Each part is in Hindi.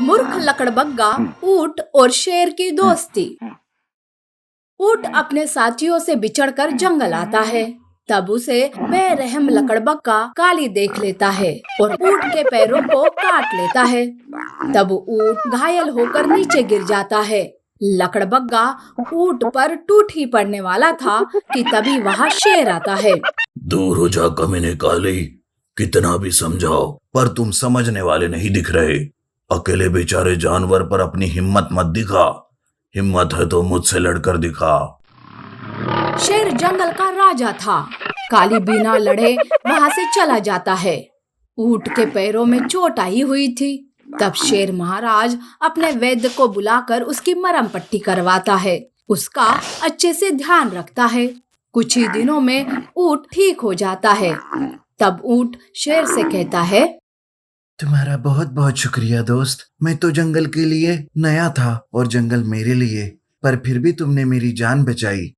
मूर्ख लकड़बग्गा, ऊंट और शेर की दोस्ती। ऊंट अपने साथियों से बिछड़कर जंगल आता है। तब उसे बेरहम लकड़बग्गा काली देख लेता है और ऊंट के पैरों को काट लेता है। तब ऊंट घायल होकर नीचे गिर जाता है। लकड़बग्गा ऊंट पर टूट ही पड़ने वाला था कि तभी वहाँ शेर आता है। दूर हो जा कमीने काली, कितना भी समझाओ पर तुम समझने वाले नहीं दिख रहे। अकेले बेचारे जानवर पर अपनी हिम्मत मत दिखा। हिम्मत है तो मुझसे लड़कर दिखा। शेर जंगल का राजा था। काली बिना लड़े वहाँ से चला जाता है। ऊंट के पैरों में चोट आई हुई थी। तब शेर महाराज अपने वैद्य को बुलाकर उसकी मरहम पट्टी करवाता है। उसका अच्छे से ध्यान रखता है। कुछ ही दिनों में ऊंट ठीक हो जाता है। तब ऊंट शेर से कहता है, तुम्हारा बहुत बहुत शुक्रिया दोस्त। मैं तो जंगल के लिए नया था और जंगल मेरे लिए, पर फिर भी तुमने मेरी जान बचाई।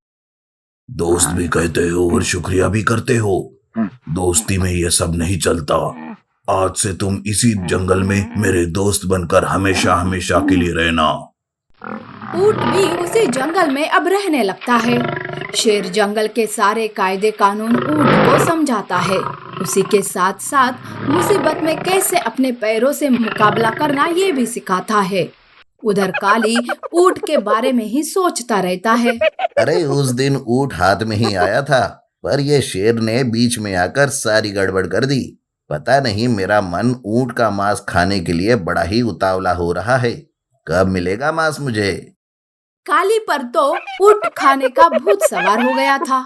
दोस्त भी कहते हो और शुक्रिया भी करते हो। दोस्ती में ये सब नहीं चलता। आज से तुम इसी जंगल में मेरे दोस्त बनकर हमेशा हमेशा के लिए रहना। ऊंट भी उसी जंगल में अब रहने लगता है। शेर जंगल के सारे कायदे कानून ऊंट को समझाता है। उसी के साथ साथ मुसीबत में कैसे अपने पैरों से मुकाबला करना ये भी सिखाता है। उधर काली ऊंट के बारे में ही सोचता रहता है। अरे उस दिन ऊंट हाथ में ही आया था, पर ये शेर ने बीच में आकर सारी गड़बड़ कर दी। पता नहीं मेरा मन ऊंट का मांस खाने के लिए बड़ा ही उतावला हो रहा है। कब मिलेगा मांस मुझे? काली पर तो ऊंट खाने का भूत सवार हो गया था।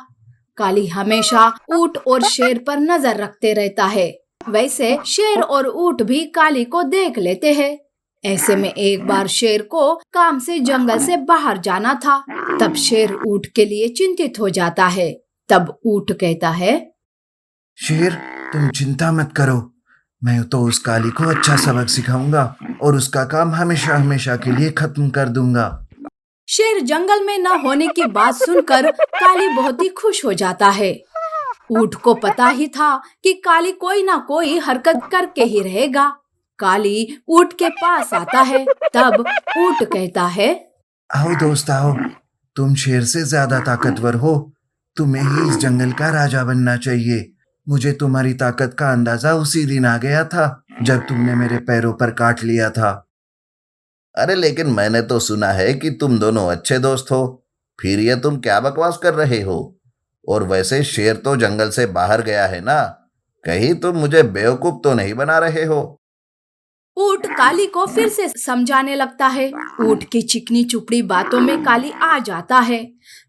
काली हमेशा ऊंट और शेर पर नजर रखते रहता है। वैसे शेर और ऊंट भी काली को देख लेते हैं। ऐसे में एक बार शेर को काम से जंगल से बाहर जाना था। तब शेर ऊंट के लिए चिंतित हो जाता है। तब ऊंट कहता है, शेर, तुम चिंता मत करो। मैं तो उस काली को अच्छा सबक सिखाऊंगा और उसका काम हमेशा हमेशा के लिए खत्म कर दूंगा। शेर जंगल में न होने की बात सुनकर काली बहुत ही खुश हो जाता है। ऊंट को पता ही था कि काली कोई ना कोई हरकत करके ही रहेगा। काली ऊंट के पास आता है। तब ऊंट कहता है, आओ दोस्त आओ, तुम शेर से ज्यादा ताकतवर हो। तुम्हें ही इस जंगल का राजा बनना चाहिए। मुझे तुम्हारी ताकत का अंदाजा उसी दिन आ गया था जब तुमने मेरे पैरों पर काट लिया था। अरे लेकिन मैंने तो सुना है कि तुम दोनों अच्छे दोस्त हो। फिर ये तुम क्या बकवास कर रहे हो? और वैसे शेर तो जंगल से बाहर गया है ना, कहीं तुम मुझे बेवकूफ तो नहीं बना रहे हो? ऊंट काली को फिर से समझाने लगता है। ऊंट की चिकनी चुपड़ी बातों में काली आ जाता है।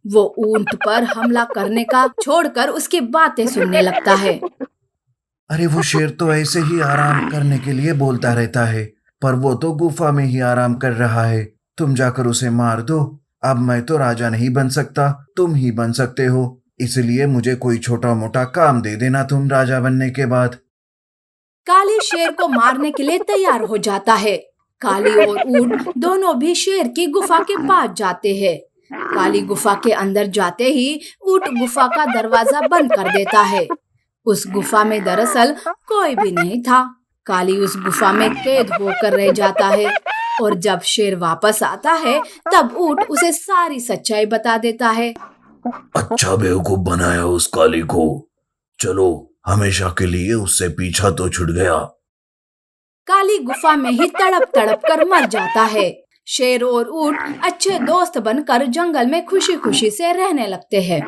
वो ऊंट पर हमला करने का छोड़कर उसकी बातें सुनने लगता है। अरे वो शेर तो ऐसे ही आराम करने के लिए बोलता रहता है, पर वो तो गुफा में ही आराम कर रहा है। तुम जाकर उसे मार दो। अब मैं तो राजा नहीं बन सकता, तुम ही बन सकते हो। इसलिए मुझे कोई छोटा मोटा काम दे देना तुम राजा बनने के बाद। काली शेर को मारने के लिए तैयार हो जाता है। काली और ऊंट दोनों भी शेर की गुफा के पास जाते हैं। काली गुफा के अंदर जाते ही ऊंट गुफा का दरवाजा बंद कर देता है। उस गुफा में दरअसल कोई भी नहीं था। काली उस गुफा में कैद होकर रह जाता है और जब शेर वापस आता है तब ऊंट उसे सारी सच्चाई बता देता है। अच्छा बेवकूफ बनाया उस काली को। चलो, हमेशा के लिए उससे पीछा तो छूट गया। काली गुफा में ही तड़प तड़प कर मर जाता है। शेर और ऊंट अच्छे दोस्त बनकर जंगल में खुशी खुशी से रहने लगते हैं।